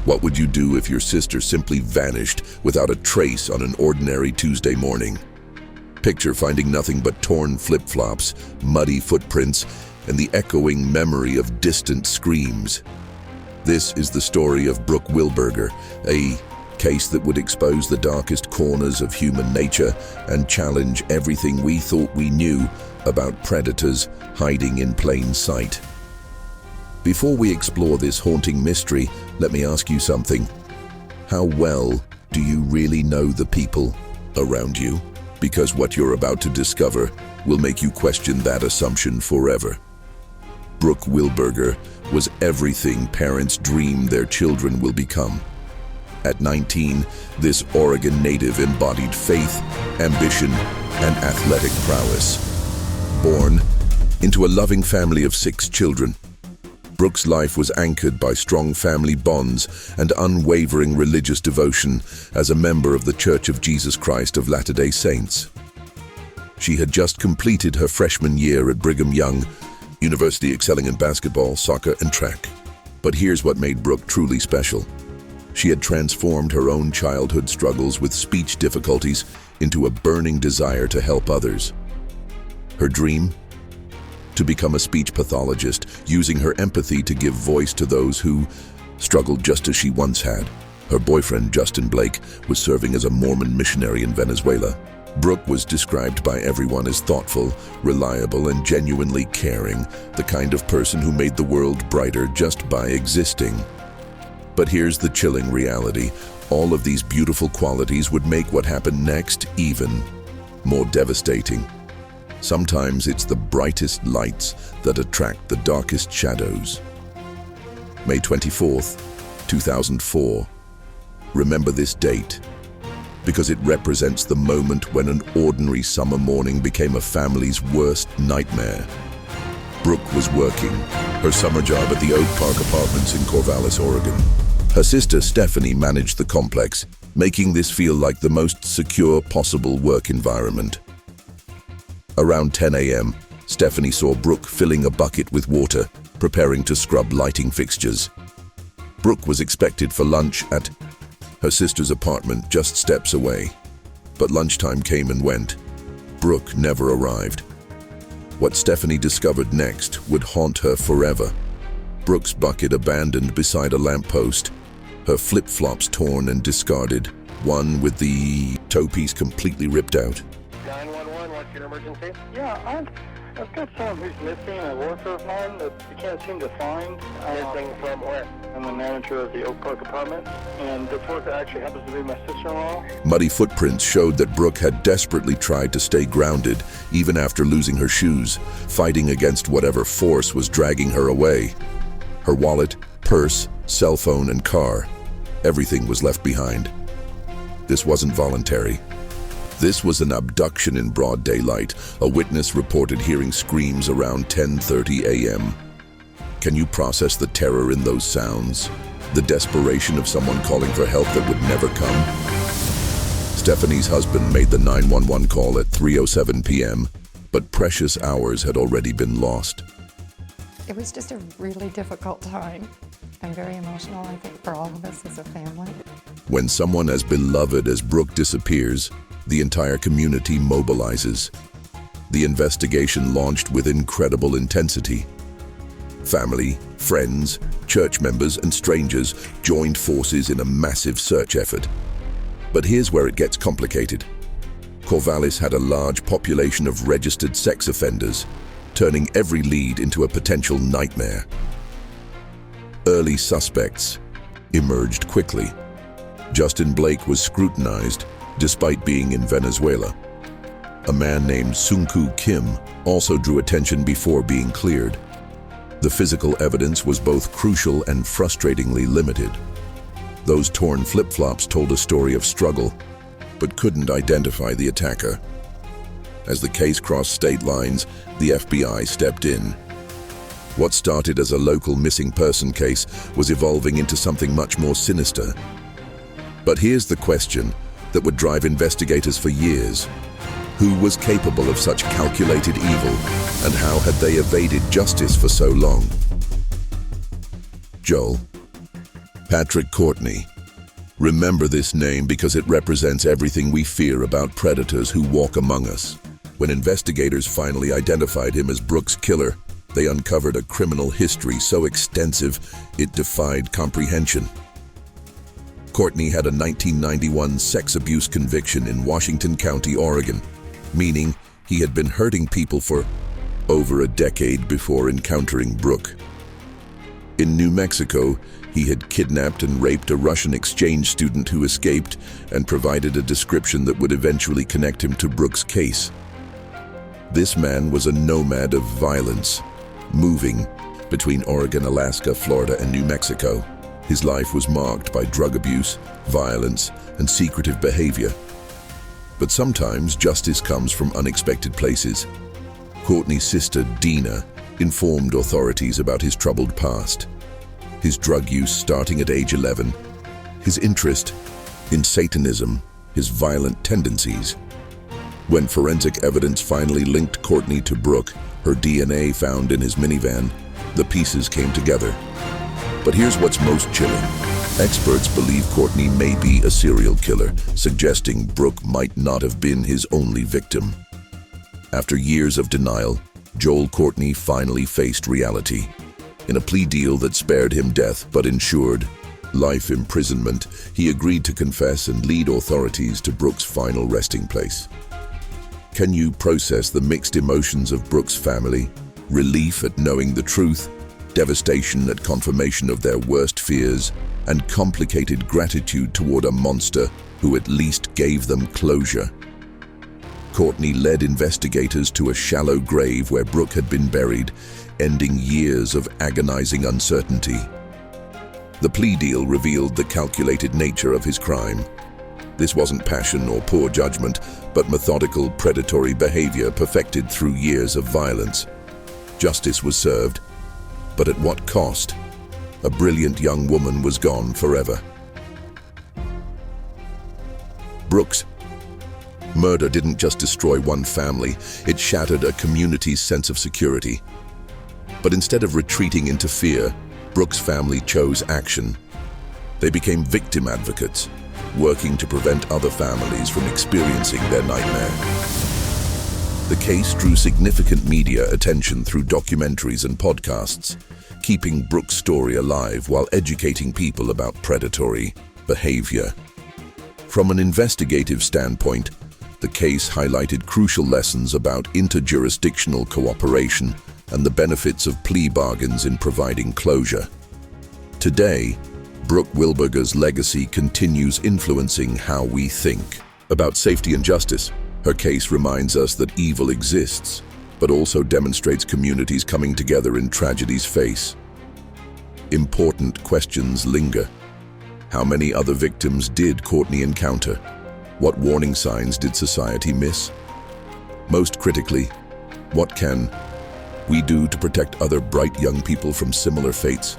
What would you do if your sister simply vanished without a trace on an ordinary Tuesday morning? Picture finding nothing but torn flip-flops, muddy footprints, and the echoing memory of distant screams. This is the story of Brooke Wilberger, a case that would expose the darkest corners of human nature and challenge everything we thought we knew about predators hiding in plain sight. Before we explore this haunting mystery, let me ask you something. How well do you really know the people around you? Because what you're about to discover will make you question that assumption forever. Brooke Wilberger was everything parents dream their children will become. At 19, this Oregon native embodied faith, ambition, and athletic prowess. Born into a loving family of 6 children, Brooke's life was anchored by strong family bonds and unwavering religious devotion as a member of the Church of Jesus Christ of Latter-day Saints. She had just completed her freshman year at Brigham Young University, excelling in basketball, soccer, and track. But here's what made Brooke truly special. She had transformed her own childhood struggles with speech difficulties into a burning desire to help others. Her dream? To become a speech pathologist, using her empathy to give voice to those who struggled just as she once had. Her boyfriend, Justin Blake, was serving as a Mormon missionary in Venezuela. Brooke was described by everyone as thoughtful, reliable, and genuinely caring, the kind of person who made the world brighter just by existing. But here's the chilling reality. All of these beautiful qualities would make what happened next even more devastating. Sometimes it's the brightest lights that attract the darkest shadows. May 24th, 2004. Remember this date, because it represents the moment when an ordinary summer morning became a family's worst nightmare. Brooke was working her summer job at the Oak Park Apartments in Corvallis, Oregon. Her sister Stephanie managed the complex, making this feel like the most secure possible work environment. Around 10 a.m., Stephanie saw Brooke filling a bucket with water, preparing to scrub lighting fixtures. Brooke was expected for lunch at her sister's apartment just steps away. But lunchtime came and went. Brooke never arrived. What Stephanie discovered next would haunt her forever. Brooke's bucket abandoned beside a lamppost, her flip-flops torn and discarded, one with the toe piece completely ripped out. 911, what's your emergency? Yeah, I've got someone who's missing, a worker of mine that we can't seem to find. Missing from where? I'm the manager of the Oak Park Apartment, and this worker actually happens to be my sister-in-law. Muddy footprints showed that Brooke had desperately tried to stay grounded, even after losing her shoes, fighting against whatever force was dragging her away. Her wallet, purse, cell phone, and car, everything was left behind. This wasn't voluntary. This was an abduction in broad daylight. A witness reported hearing screams around 10:30 a.m. Can you process the terror in those sounds? The desperation of someone calling for help that would never come? Stephanie's husband made the 911 call at 3:07 p.m., but precious hours had already been lost. It was just a really difficult time and very emotional, I think, for all of us as a family. When someone as beloved as Brooke disappears, the entire community mobilizes. The investigation launched with incredible intensity. Family, friends, church members, and strangers joined forces in a massive search effort. But here's where it gets complicated. Corvallis had a large population of registered sex offenders, turning every lead into a potential nightmare. Early suspects emerged quickly. Justin Blake was scrutinized despite being in Venezuela. A man named Sunku Kim also drew attention before being cleared. The physical evidence was both crucial and frustratingly limited. Those torn flip-flops told a story of struggle, but couldn't identify the attacker. As the case crossed state lines, the FBI stepped in. What started as a local missing person case was evolving into something much more sinister. But here's the question that would drive investigators for years. Who was capable of such calculated evil, and how had they evaded justice for so long? Joel, Patrick Courtney. Remember this name because it represents everything we fear about predators who walk among us. When investigators finally identified him as Brooke's killer, they uncovered a criminal history so extensive it defied comprehension. Courtney had a 1991 sex abuse conviction in Washington County, Oregon, meaning he had been hurting people for over a decade before encountering Brooke. In New Mexico, he had kidnapped and raped a Russian exchange student who escaped and provided a description that would eventually connect him to Brooke's case. This man was a nomad of violence, moving between Oregon, Alaska, Florida, and New Mexico. His life was marked by drug abuse, violence, and secretive behavior. But sometimes justice comes from unexpected places. Courtney's sister, Dina, informed authorities about his troubled past. His drug use starting at age 11, his interest in Satanism, his violent tendencies. When forensic evidence finally linked Courtney to Brooke, her DNA found in his minivan, the pieces came together. But here's what's most chilling. Experts believe Courtney may be a serial killer, suggesting Brooke might not have been his only victim. After years of denial, Joel Courtney finally faced reality. In a plea deal that spared him death but ensured life imprisonment, he agreed to confess and lead authorities to Brooke's final resting place. Can you process the mixed emotions of Brooke's family? Relief at knowing the truth, devastation at confirmation of their worst fears, and complicated gratitude toward a monster who at least gave them closure. Courtney led investigators to a shallow grave where Brooke had been buried, ending years of agonizing uncertainty. The plea deal revealed the calculated nature of his crime. This wasn't passion or poor judgment, but methodical, predatory behavior perfected through years of violence. Justice was served, but at what cost? A brilliant young woman was gone forever. Brooke's murder didn't just destroy one family, it shattered a community's sense of security. But instead of retreating into fear, Brooke's family chose action. They became victim advocates, working to prevent other families from experiencing their nightmare. The case drew significant media attention through documentaries and podcasts, keeping Brooke's story alive while educating people about predatory behavior. From an investigative standpoint, the case highlighted crucial lessons about interjurisdictional cooperation and the benefits of plea bargains in providing closure. Today, Brooke Wilberger's legacy continues influencing how we think about safety and justice. Her case reminds us that evil exists, but also demonstrates communities coming together in tragedy's face. Important questions linger. How many other victims did Courtney encounter? What warning signs did society miss? Most critically, what can we do to protect other bright young people from similar fates?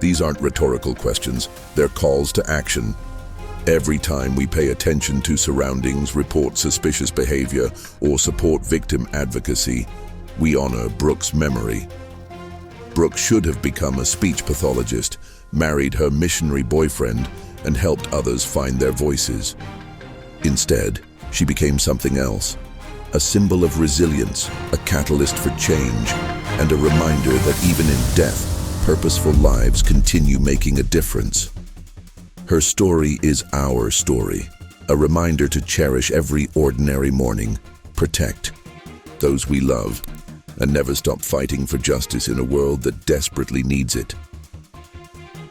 These aren't rhetorical questions, they're calls to action. Every time we pay attention to surroundings, report suspicious behavior, or support victim advocacy, we honor Brooke's memory. Brooke should have become a speech pathologist, married her missionary boyfriend, and helped others find their voices. Instead, she became something else, a symbol of resilience, a catalyst for change, and a reminder that even in death, purposeful lives continue making a difference. Her story is our story, a reminder to cherish every ordinary morning, protect those we love, and never stop fighting for justice in a world that desperately needs it.